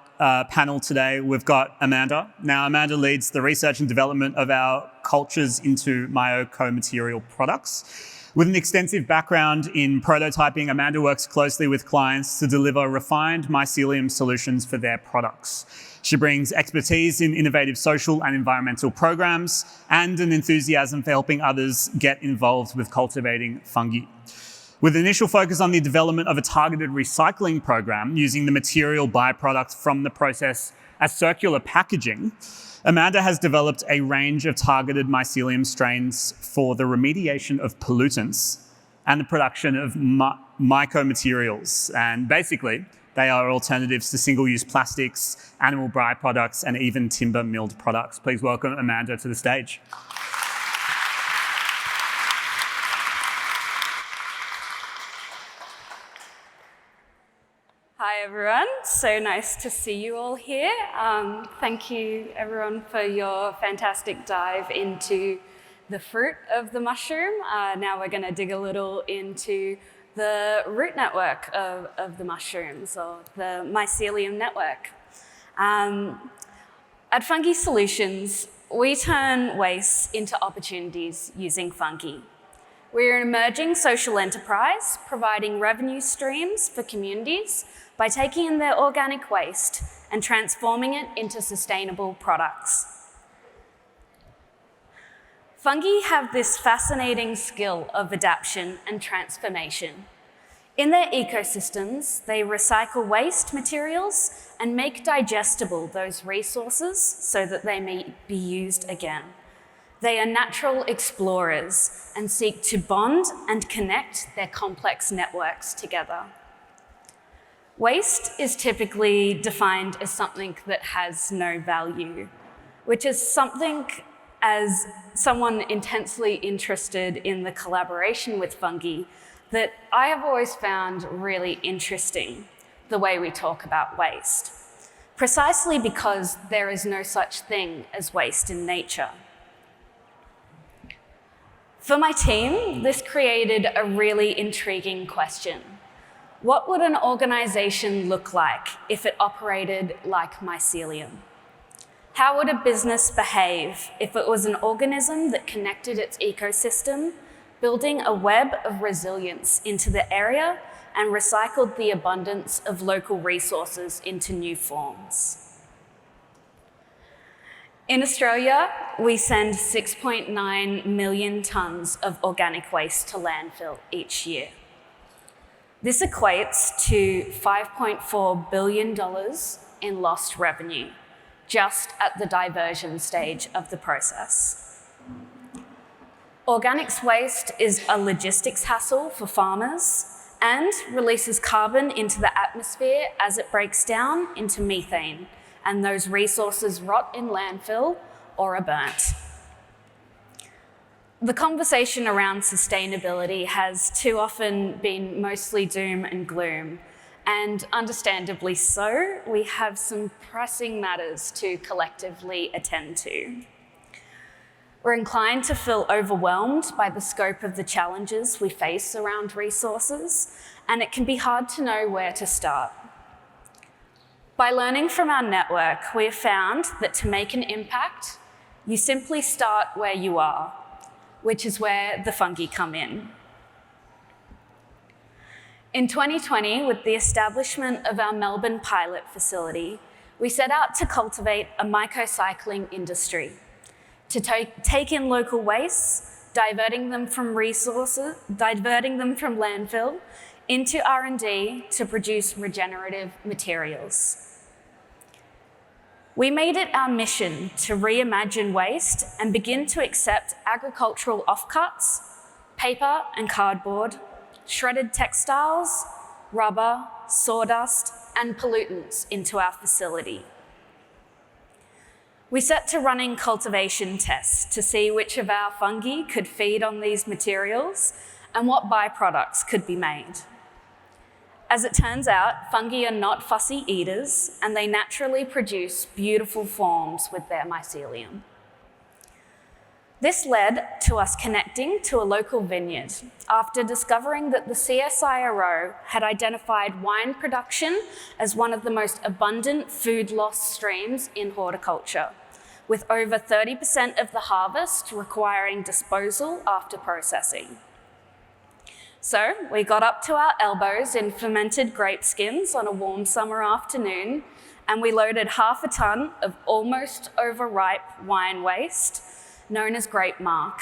panel today, we've got Amanda. Now, Amanda leads the research and development of our cultures into myoco-material products. With an extensive background in prototyping, Amanda works closely with clients to deliver refined mycelium solutions for their products. She brings expertise in innovative social and environmental programs and an enthusiasm for helping others get involved with cultivating fungi. With initial focus on the development of a targeted recycling program using the material byproduct from the process as circular packaging, Amanda has developed a range of targeted mycelium strains for the remediation of pollutants and the production of mycomaterials. And basically, they are alternatives to single-use plastics, animal byproducts, and even timber milled products. Please welcome Amanda to the stage. Hi everyone, so nice to see you all here. Thank you everyone for your fantastic dive into the fruit of the mushroom. Now we're going to dig a little into the root network of the mushrooms, or the mycelium network. At Fungi Solutions, we turn waste into opportunities using fungi. We're an emerging social enterprise providing revenue streams for communities by taking in their organic waste and transforming it into sustainable products. Fungi have this fascinating skill of adaptation and transformation. In their ecosystems, they recycle waste materials and make digestible those resources so that they may be used again. They are natural explorers and seek to bond and connect their complex networks together. Waste is typically defined as something that has no value, which is something, as someone intensely interested in the collaboration with fungi, that I have always found really interesting, the way we talk about waste, precisely because there is no such thing as waste in nature. For my team, this created a really intriguing question. What would an organization look like if it operated like mycelium? How would a business behave if it was an organism that connected its ecosystem, building a web of resilience into the area and recycled the abundance of local resources into new forms? In Australia, we send 6.9 million tonnes of organic waste to landfill each year. This equates to $5.4 billion in lost revenue, just at the diversion stage of the process. Organics waste is a logistics hassle for farmers and releases carbon into the atmosphere as it breaks down into methane, and those resources rot in landfill or are burnt. The conversation around sustainability has too often been mostly doom and gloom, and understandably so. We have some pressing matters to collectively attend to. We're inclined to feel overwhelmed by the scope of the challenges we face around resources, and it can be hard to know where to start. By learning from our network, we have found that to make an impact, you simply start where you are, which is where the fungi come in. In 2020, with the establishment of our Melbourne pilot facility, we set out to cultivate a mycocycling industry, to take in local wastes, diverting them from landfill into R&D to produce regenerative materials. We made it our mission to reimagine waste and begin to accept agricultural offcuts, paper and cardboard, shredded textiles, rubber, sawdust, and pollutants into our facility. We set to running cultivation tests to see which of our fungi could feed on these materials and what byproducts could be made. As it turns out, fungi are not fussy eaters, and they naturally produce beautiful forms with their mycelium. This led to us connecting to a local vineyard after discovering that the CSIRO had identified wine production as one of the most abundant food loss streams in horticulture, with over 30% of the harvest requiring disposal after processing. So we got up to our elbows in fermented grape skins on a warm summer afternoon, and we loaded 1/2 ton of almost overripe wine waste, known as grape marc,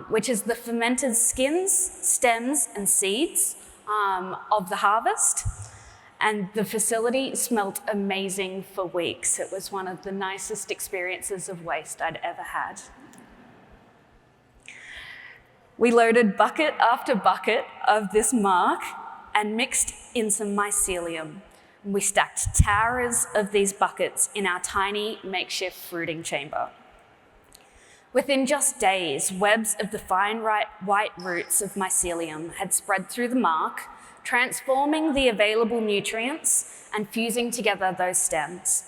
which is the fermented skins, stems, and seeds of the harvest. And the facility smelled amazing for weeks. It was one of the nicest experiences of waste I'd ever had. We loaded bucket after bucket of this marc and mixed in some mycelium. We stacked towers of these buckets in our tiny makeshift fruiting chamber. Within just days, webs of the fine white roots of mycelium had spread through the marc, transforming the available nutrients and fusing together those stems.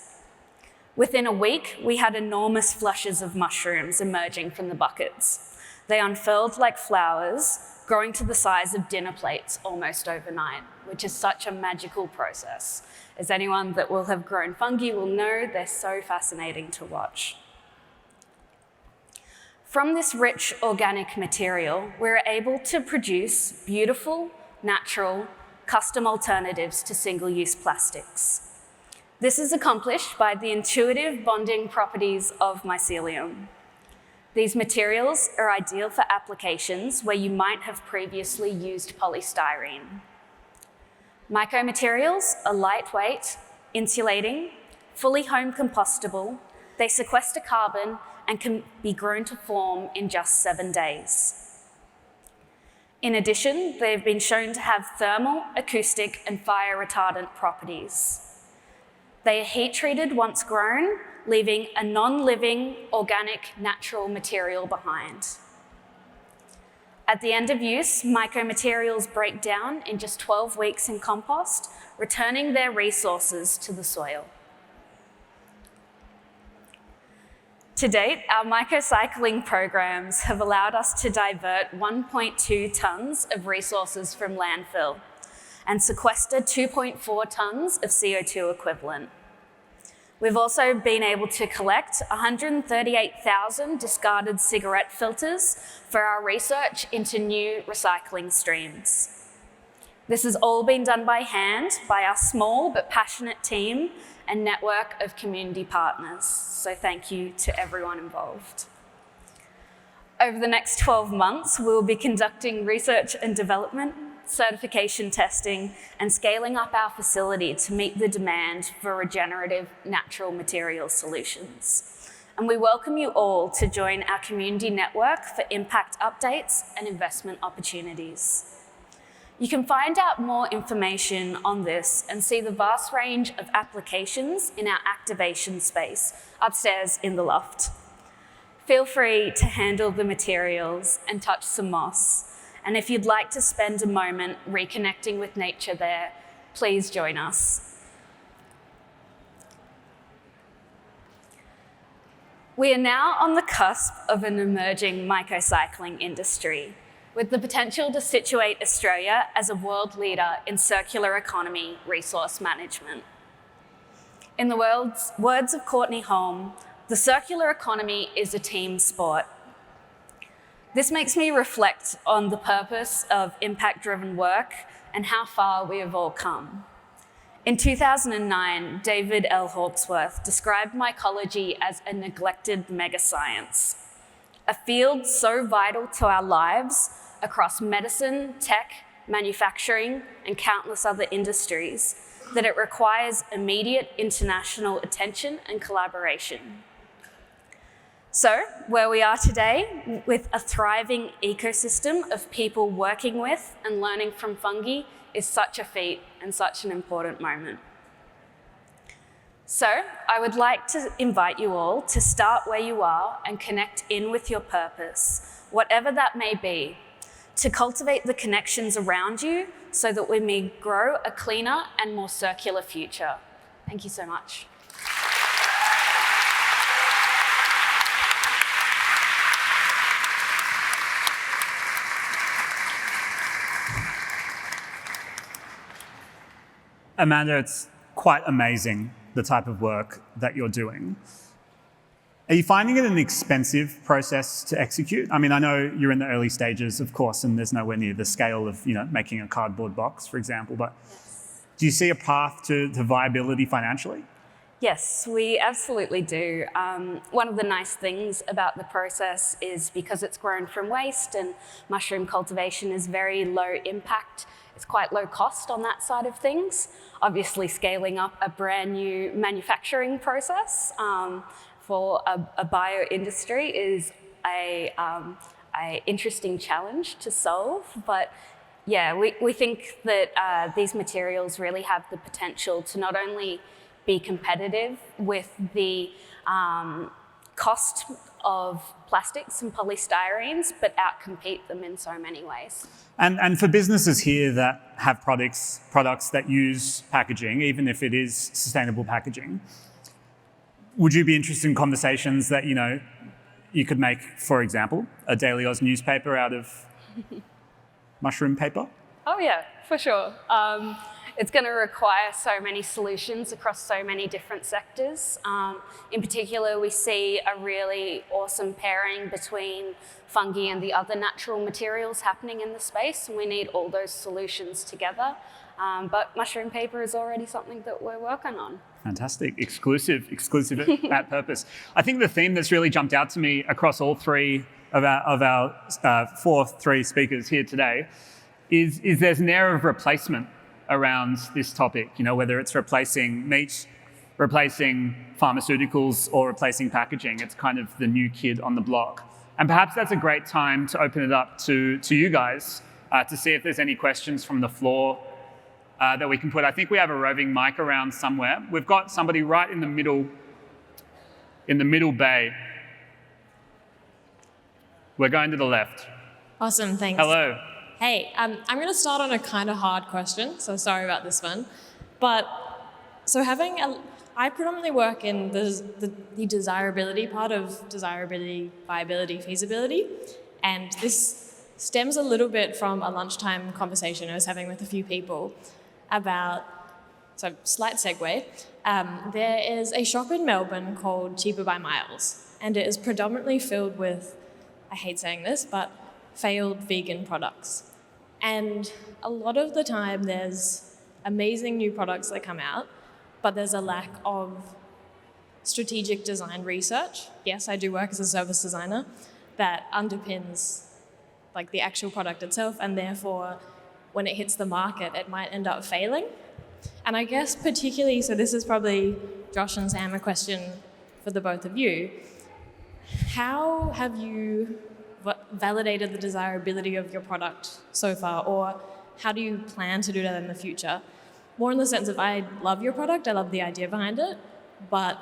Within a week, we had enormous flushes of mushrooms emerging from the buckets. They unfurled like flowers, growing to the size of dinner plates almost overnight, which is such a magical process. As anyone that will have grown fungi will know, they're so fascinating to watch. From this rich organic material, we're able to produce beautiful, natural, custom alternatives to single-use plastics. This is accomplished by the intuitive bonding properties of mycelium. These materials are ideal for applications where you might have previously used polystyrene. Mycomaterials are lightweight, insulating, fully home compostable, they sequester carbon and can be grown to form in just 7 days. In addition, they've been shown to have thermal, acoustic, and fire retardant properties. They are heat treated once grown, leaving a non-living, organic, natural material behind. At the end of use, mycomaterials break down in just 12 weeks in compost, returning their resources to the soil. To date, our mycocycling programs have allowed us to divert 1.2 tonnes of resources from landfill and sequester 2.4 tonnes of CO2 equivalent. We've also been able to collect 138,000 discarded cigarette filters for our research into new recycling streams. This has all been done by hand by our small but passionate team and network of community partners. So thank you to everyone involved. Over the next 12 months, we'll be conducting research and development, certification testing, and scaling up our facility to meet the demand for regenerative natural material solutions. And we welcome you all to join our community network for impact updates and investment opportunities. You can find out more information on this and see the vast range of applications in our activation space upstairs in the loft. Feel free to handle the materials and touch some moss. And if you'd like to spend a moment reconnecting with nature there, please join us. We are now on the cusp of an emerging mycocycling industry, with the potential to situate Australia as a world leader in circular economy resource management. In the words of Courtney Holm, the circular economy is a team sport. This makes me reflect on the purpose of impact-driven work and how far we have all come. In 2009, David L. Hawksworth described mycology as a neglected megascience, a field so vital to our lives across medicine, tech, manufacturing, and countless other industries that it requires immediate international attention and collaboration. So, where we are today, with a thriving ecosystem of people working with and learning from fungi, is such a feat and such an important moment. So, I would like to invite you all to start where you are and connect in with your purpose, whatever that may be, to cultivate the connections around you so that we may grow a cleaner and more circular future. Thank you so much. Amanda, it's quite amazing the type of work that you're doing. Are you finding it an expensive process to execute? I mean, I know you're in the early stages, of course, and there's nowhere near the scale of, making a cardboard box, for example, but do you see a path to viability financially? Yes, we absolutely do. One of the nice things about the process is because it's grown from waste and mushroom cultivation is very low impact, it's quite low cost on that side of things. Obviously, scaling up a brand new manufacturing process for a bio industry is a interesting challenge to solve, but yeah, we think that these materials really have the potential to not only be competitive with the cost of plastics and polystyrenes, but outcompete them in so many ways. And for businesses here that have products that use packaging, even if it is sustainable packaging, would you be interested in conversations that, you could make, for example, a Daily Oz newspaper out of mushroom paper? Oh yeah, for sure. It's going to require so many solutions across so many different sectors. In particular, we see a really awesome pairing between fungi and the other natural materials happening in the space, and we need all those solutions together. But mushroom paper is already something that we're working on. Fantastic. Exclusive at Purpose. I think the theme that's really jumped out to me across all three of our three speakers here today is there's an air of replacement around this topic, whether it's replacing meat, replacing pharmaceuticals, or replacing packaging. It's kind of the new kid on the block. And perhaps that's a great time to open it up to you guys to see if there's any questions from the floor that we can put. I think we have a roving mic around somewhere. We've got somebody right in the middle bay. We're going to the left. Awesome, thanks. Hello. Hey, I'm going to start on a kind of hard question, so sorry about this one. But, I predominantly work in the desirability part of desirability, viability, feasibility, and this stems a little bit from a lunchtime conversation I was having with a few people about, so slight segue, there is a shop in Melbourne called Cheaper by Miles, and it is predominantly filled with, I hate saying this, but failed vegan products. And a lot of the time there's amazing new products that come out, but there's a lack of strategic design research. Yes, I do work as a service designer that underpins the actual product itself, and therefore when it hits the market, it might end up failing. And I guess particularly, so this is probably Josh and Sam, a question for the both of you. How have you validated the desirability of your product so far, or how do you plan to do that in the future? More in the sense of, I love your product, I love the idea behind it, but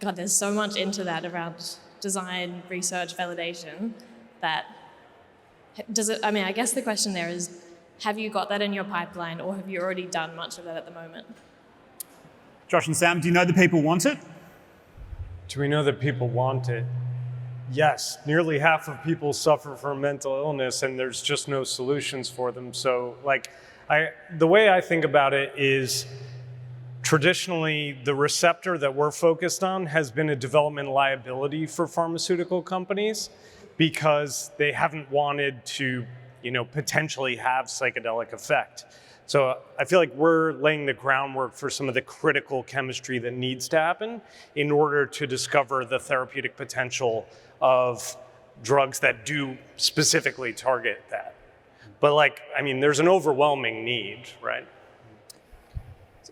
God, there's so much into that around design, research, validation that I guess the question there is, have you got that in your pipeline, or have you already done much of that at the moment? Josh and Sam, do you know that people want it? Do we know that people want it? Yes, nearly half of people suffer from mental illness and there's just no solutions for them. So the way I think about it is traditionally the receptor that we're focused on has been a development liability for pharmaceutical companies because they haven't wanted to, potentially have psychedelic effect. So I feel like we're laying the groundwork for some of the critical chemistry that needs to happen in order to discover the therapeutic potential of drugs that do specifically target that. But there's an overwhelming need, right?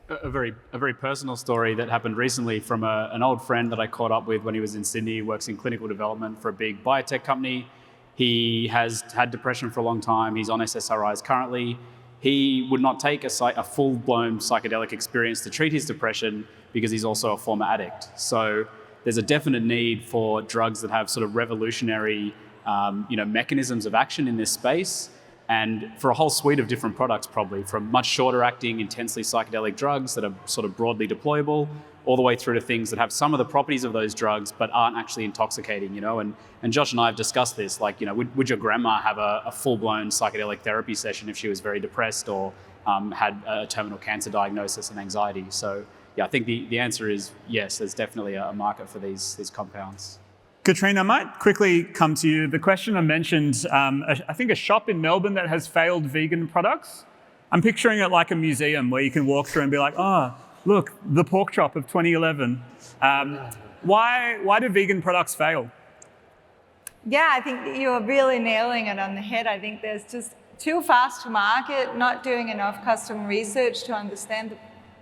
A very personal story that happened recently from an old friend that I caught up with when he was in Sydney. He works in clinical development for a big biotech company. He has had depression for a long time. He's on SSRIs currently. He would not take a full-blown psychedelic experience to treat his depression because he's also a former addict. So there's a definite need for drugs that have sort of revolutionary mechanisms of action in this space, and for a whole suite of different products, probably from much shorter acting, intensely psychedelic drugs that are sort of broadly deployable, all the way through to things that have some of the properties of those drugs but aren't actually intoxicating, and Josh and I have discussed this, would your grandma have a full-blown psychedelic therapy session if she was very depressed or had a terminal cancer diagnosis and anxiety? So yeah, I think the answer is yes, there's definitely a market for these compounds. Katrina, I might quickly come to you. The question I mentioned, I think a shop in Melbourne that has failed vegan products. I'm picturing it like a museum where you can walk through and be like, oh, Look, the pork chop of 2011. Why do vegan products fail? Yeah, I think you're really nailing it on the head. I think there's just too fast to market, not doing enough customer research to understand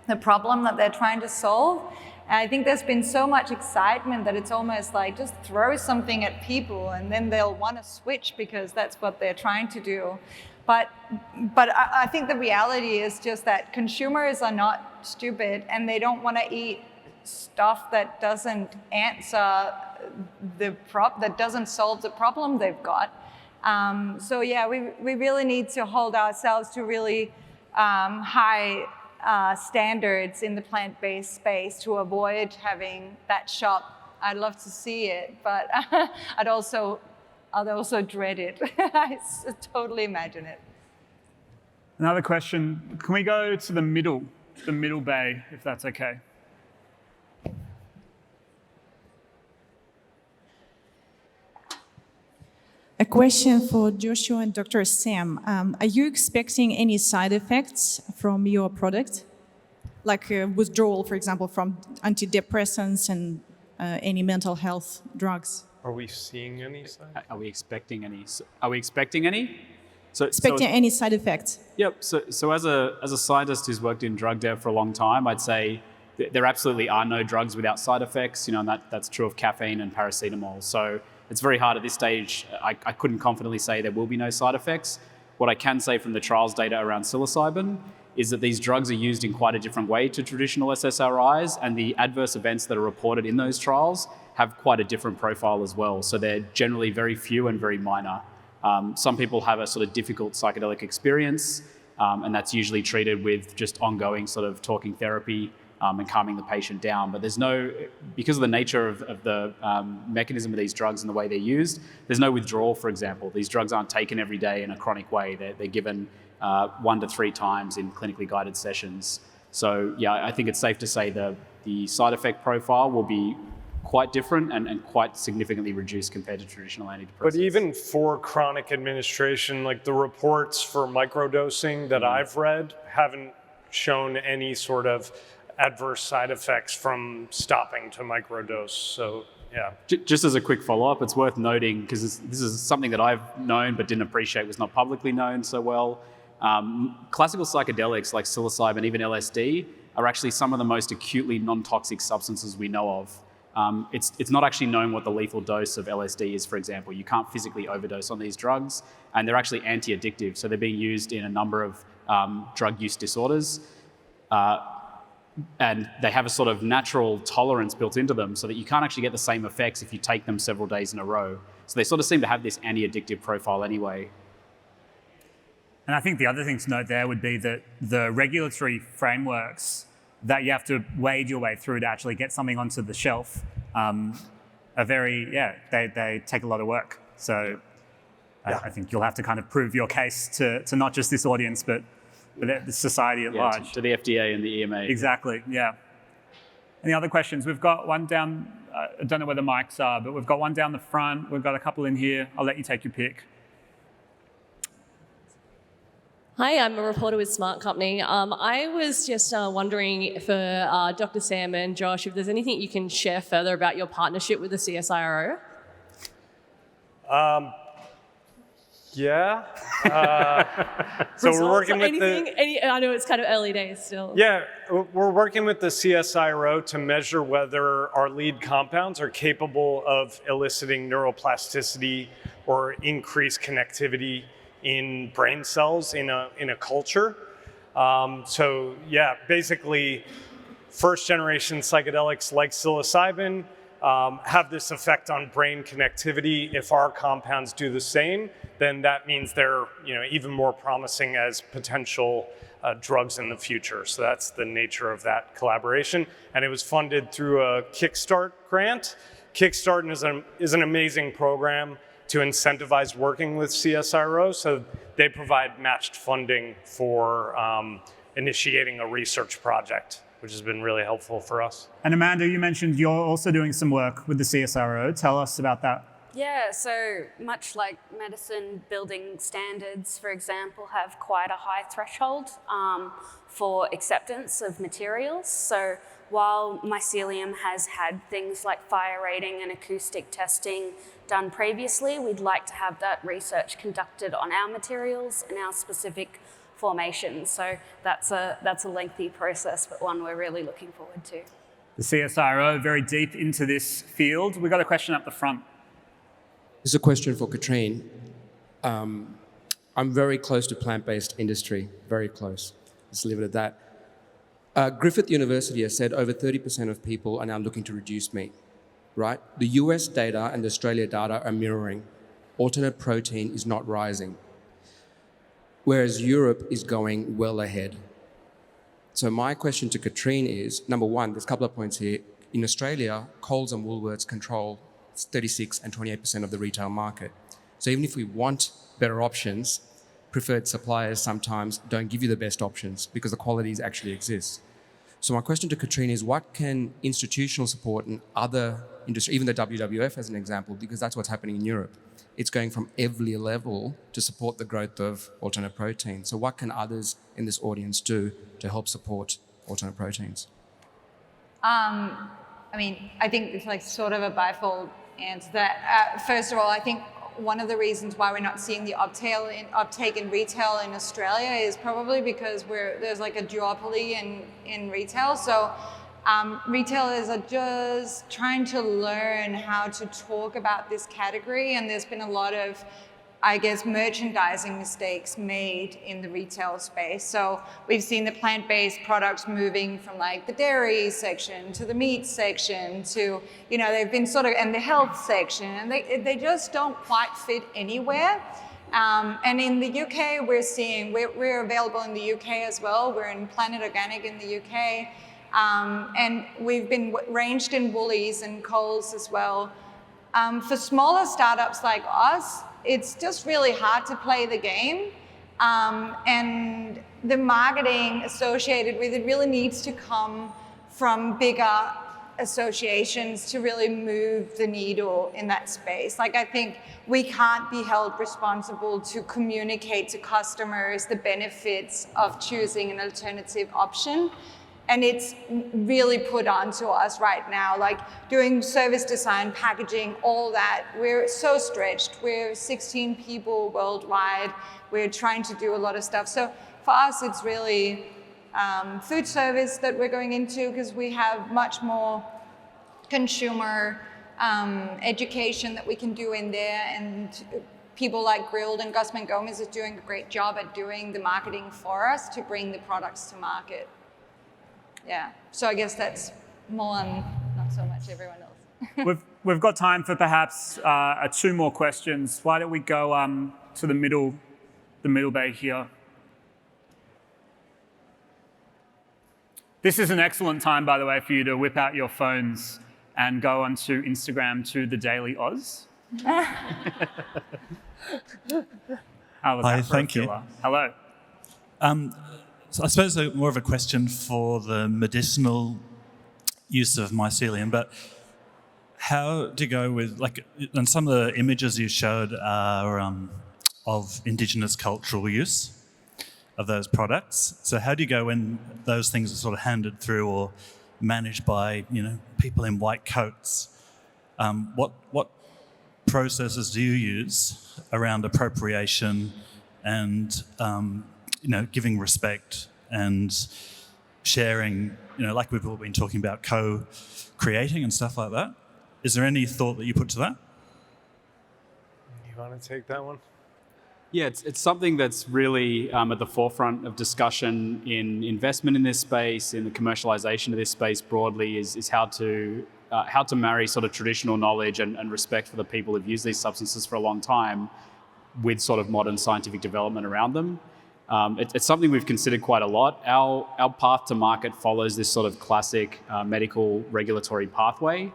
the problem that they're trying to solve. And I think there's been so much excitement that it's almost like just throw something at people and then they'll want to switch because that's what they're trying to do. But I think the reality is just that consumers are not stupid and they don't want to eat stuff that doesn't answer that doesn't solve the problem they've got. So yeah, we really need to hold ourselves to really high standards in the plant-based space to avoid having that shop. I'd love to see it, but I'd also dread it. I totally imagine it. Another question, can we go to the middle bay, if that's okay? A question for Joshua and Dr. Sam. Are you expecting any side effects from your product? Like withdrawal, for example, from antidepressants and any mental health drugs? Are we seeing any side? Are we expecting any? Are we expecting any? Expecting any side effects? Yep. So as a scientist who's worked in drug dev for a long time, I'd say there absolutely are no drugs without side effects. You know, and that's true of caffeine and paracetamol. So it's very hard at this stage. I couldn't confidently say there will be no side effects. What I can say from the trials data around psilocybin is that these drugs are used in quite a different way to traditional SSRIs, and the adverse events that are reported in those trials have quite a different profile as well. So they're generally very few and very minor. Some people have a sort of difficult psychedelic experience, and that's usually treated with just ongoing sort of talking therapy and calming the patient down. But there's no, because of the nature of the mechanism of these drugs and the way they're used, there's no withdrawal, for example. These drugs aren't taken every day in a chronic way. They're given 1 to 3 times in clinically guided sessions. So yeah, I think it's safe to say the side effect profile will be quite different and quite significantly reduced compared to traditional antidepressants. But even for chronic administration, like the reports for microdosing that I've read haven't shown any sort of adverse side effects from stopping to microdose. So yeah. Just as a quick follow-up, it's worth noting, because this is something that I've known but didn't appreciate was not publicly known so well. Classical psychedelics like psilocybin, even LSD, are actually some of the most acutely non-toxic substances we know of. It's not actually known what the lethal dose of LSD is, for example. You can't physically overdose on these drugs, and they're actually anti-addictive. So they're being used in a number of drug use disorders. And they have a sort of natural tolerance built into them so that you can't actually get the same effects if you take them several days in a row. So they sort of seem to have this anti-addictive profile anyway. And I think the other thing to note there would be that the regulatory frameworks that you have to wade your way through to actually get something onto the shelf are very, they take a lot of work. So I think you'll have to kind of prove your case to not just this audience, but the society at large. To the FDA and the EMA. Exactly, yeah. Any other questions? We've got one down, I don't know where the mics are, but we've got one down the front. We've got a couple in here. I'll let you take your pick. Hi, I'm a reporter with Smart Company. I was just wondering for Dr. Sam and Josh, if there's anything you can share further about your partnership with the CSIRO? Yeah. So we're working with I know it's kind of early days still. Yeah, we're working with the CSIRO to measure whether our lead compounds are capable of eliciting neuroplasticity or increased connectivity in brain cells in a culture. So yeah, basically, first generation psychedelics like psilocybin have this effect on brain connectivity. If our compounds do the same, then that means they're even more promising as potential drugs in the future. So that's the nature of that collaboration. And it was funded through a Kickstart grant. Kickstart is an amazing program to incentivize working with CSIRO. So they provide matched funding for initiating a research project, which has been really helpful for us. And Amanda, you mentioned you're also doing some work with the CSIRO. Tell us about that. Yeah, so much like medicine, building standards, for example, have quite a high threshold for acceptance of materials. So while mycelium has had things like fire rating and acoustic testing done previously, we'd like to have that research conducted on our materials and our specific formations. So that's a lengthy process, but one we're really looking forward to. The CSIRO, very deep into this field. We've got a question up the front. This is a question for Katrine. I'm very close to plant-based industry, very close. Let's leave it at that. Griffith University has said over 30% of people are now looking to reduce meat, right? The US data and the Australia data are mirroring. Alternate protein is not rising, whereas Europe is going well ahead. So my question to Katrine is, number one, there's a couple of points here. In Australia, Coles and Woolworths control 36 and 28% of the retail market. So even if we want better options, preferred suppliers sometimes don't give you the best options because the qualities actually exist. So my question to Katrine is, what can institutional support and other industry, even the WWF as an example, because that's what's happening in Europe, it's going from every level to support the growth of alternate proteins. So what can others in this audience do to help support alternate proteins? I think it's like sort of a bifold answer. That first of all, I think one of the reasons why we're not seeing the uptake in retail in Australia is probably because there's like a duopoly in retail. So retailers are just trying to learn how to talk about this category, and there's been a lot of, I guess, merchandising mistakes made in the retail space. So we've seen the plant-based products moving from like the dairy section to the meat section to, they've been sort of, and the health section, and they just don't quite fit anywhere. And in the UK, we're available in the UK as well. We're in Planet Organic in the UK. And we've been ranged in Woolies and Coles as well. For smaller startups like us, it's just really hard to play the game. And the marketing associated with it really needs to come from bigger associations to really move the needle in that space. Like, I think we can't be held responsible to communicate to customers the benefits of choosing an alternative option. And it's really put onto us right now, like doing service design, packaging, all that. We're so stretched. We're 16 people worldwide. We're trying to do a lot of stuff. So for us, it's really food service that we're going into, because we have much more consumer education that we can do in there. And people like Grilled and Guzman Gomez is doing a great job at doing the marketing for us to bring the products to market. Yeah, so I guess that's more on not so much everyone else. We've got time for perhaps 2 more questions. Why don't we go to the middle bay here? This is an excellent time, by the way, for you to whip out your phones and go onto Instagram to The Daily Oz. Hi, thank you. Hello. So I suppose more of a question for the medicinal use of mycelium, but how do you go with, and some of the images you showed are of Indigenous cultural use of those products. So how do you go when those things are sort of handed through or managed by, people in white coats? What processes do you use around appropriation and giving respect and sharing, like we've all been talking about, co-creating and stuff like that? Is there any thought that you put to that? You want to take that one? Yeah, it's something that's really at the forefront of discussion in investment in this space, in the commercialization of this space broadly, is how to marry sort of traditional knowledge and respect for the people who've used these substances for a long time with sort of modern scientific development around them. It's something we've considered quite a lot. Our path to market follows this sort of classic medical regulatory pathway,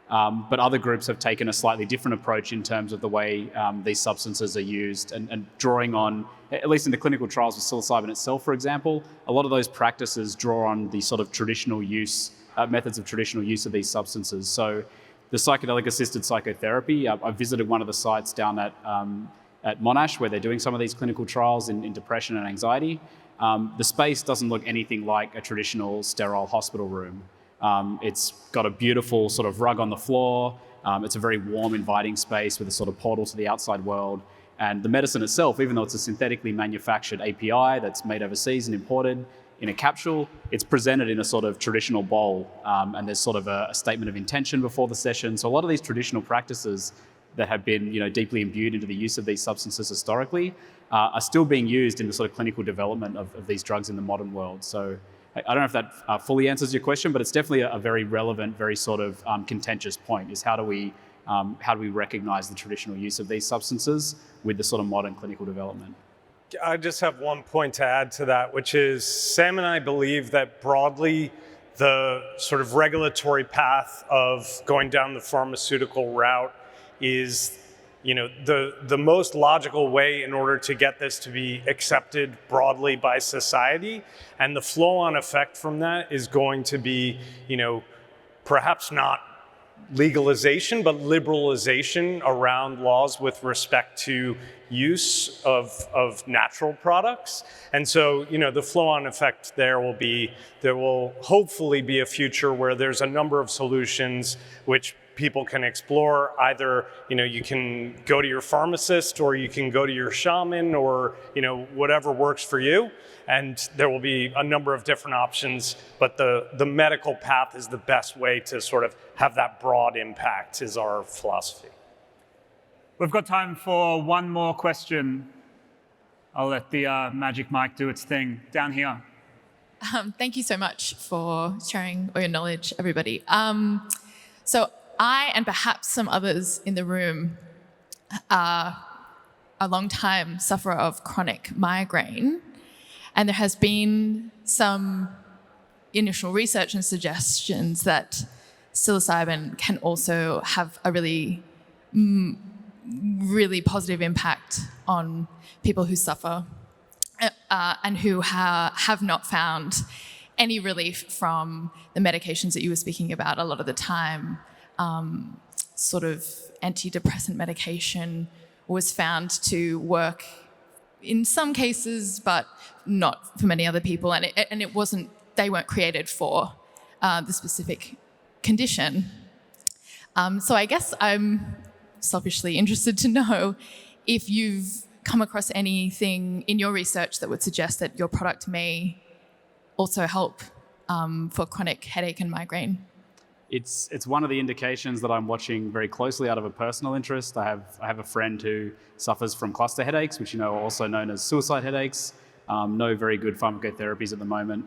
but other groups have taken a slightly different approach in terms of the way these substances are used and drawing on, at least in the clinical trials with psilocybin itself, for example, a lot of those practices draw on the sort of traditional use, methods of traditional use of these substances. So the psychedelic-assisted psychotherapy. I visited one of the sites down at Monash where they're doing some of these clinical trials in depression and anxiety. The space doesn't look anything like a traditional sterile hospital room. It's got a beautiful sort of rug on the floor. It's a very warm, inviting space with a sort of portal to the outside world. And the medicine itself, even though it's a synthetically manufactured API that's made overseas and imported in a capsule, it's presented in a sort of traditional bowl. And there's sort of a statement of intention before the session. So a lot of these traditional practices that have been deeply imbued into the use of these substances historically are still being used in the sort of clinical development of these drugs in the modern world. So I don't know if that fully answers your question, but it's definitely a very relevant, very sort of contentious point, is how do we recognize the traditional use of these substances with the sort of modern clinical development? I just have one point to add to that, which is Sam and I believe that broadly the sort of regulatory path of going down the pharmaceutical route is the most logical way in order to get this to be accepted broadly by society. And the flow-on effect from that is going to be, perhaps not legalization, but liberalization around laws with respect to use of natural products. And so, the flow-on effect there will hopefully be a future where there's a number of solutions which people can explore. Either, you can go to your pharmacist, or you can go to your shaman, or, whatever works for you. And there will be a number of different options, but the medical path is the best way to sort of have that broad impact, is our philosophy. We've got time for one more question. I'll let the magic mic do its thing. Down here. Thank you so much for sharing all your knowledge, everybody. So I, and perhaps some others in the room, are a long time sufferer of chronic migraine. And there has been some initial research and suggestions that psilocybin can also have a really positive impact on people who suffer and who have not found any relief from the medications that you were speaking about. A lot of the time, sort of antidepressant medication was found to work in some cases, but not for many other people. And it wasn't, they weren't created for the specific condition. So I guess I'm selfishly interested to know if you've come across anything in your research that would suggest that your product may also help for chronic headache and migraine. It's one of the indications that I'm watching very closely out of a personal interest. I have a friend who suffers from cluster headaches, which are also known as suicide headaches. No very good pharmacotherapies at the moment.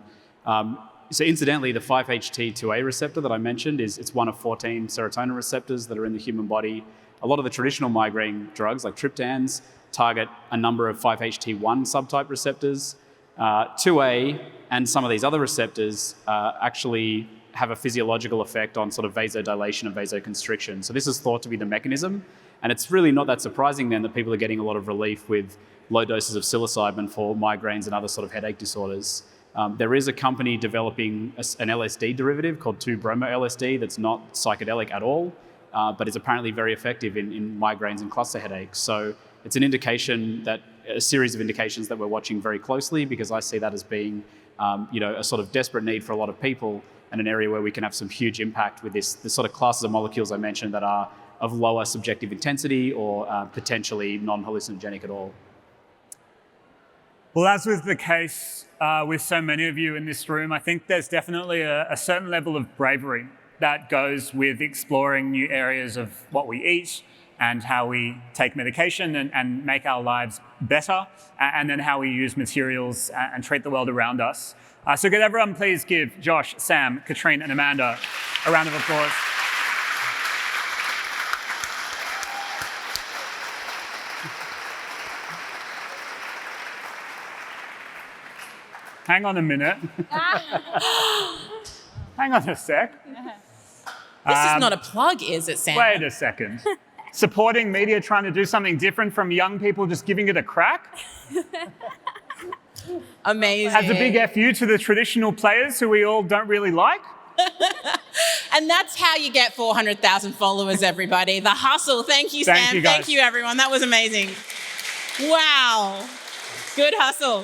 So incidentally, the 5-HT2A receptor that I mentioned it's one of 14 serotonin receptors that are in the human body. A lot of the traditional migraine drugs, like triptans, target a number of 5-HT1 subtype receptors. 2A and some of these other receptors actually have a physiological effect on sort of vasodilation and vasoconstriction. So this is thought to be the mechanism. And it's really not that surprising then that people are getting a lot of relief with low doses of psilocybin for migraines and other sort of headache disorders. There is a company developing an LSD derivative called 2-bromo-LSD that's not psychedelic at all, but is apparently very effective in migraines and cluster headaches. So it's an indication a series of indications that we're watching very closely, because I see that as being a sort of desperate need for a lot of people, and an area where we can have some huge impact with this sort of classes of molecules I mentioned that are of lower subjective intensity or potentially non-hallucinogenic at all. Well, as was the case with so many of you in this room, I think there's definitely a certain level of bravery that goes with exploring new areas of what we eat and how we take medication and make our lives better, and then how we use materials and treat the world around us. So could everyone please give Josh, Sam, Katrine, and Amanda a round of applause. Hang on a minute. Hang on a sec. This is not a plug, is it, Sam? Wait a second. Supporting media trying to do something different from young people just giving it a crack? Amazing. As a big FU to the traditional players who we all don't really like? And that's how you get 400,000 followers, everybody. The hustle. Thank you, Sam. Thank you, guys. Thank you, everyone. That was amazing. Wow. Good hustle.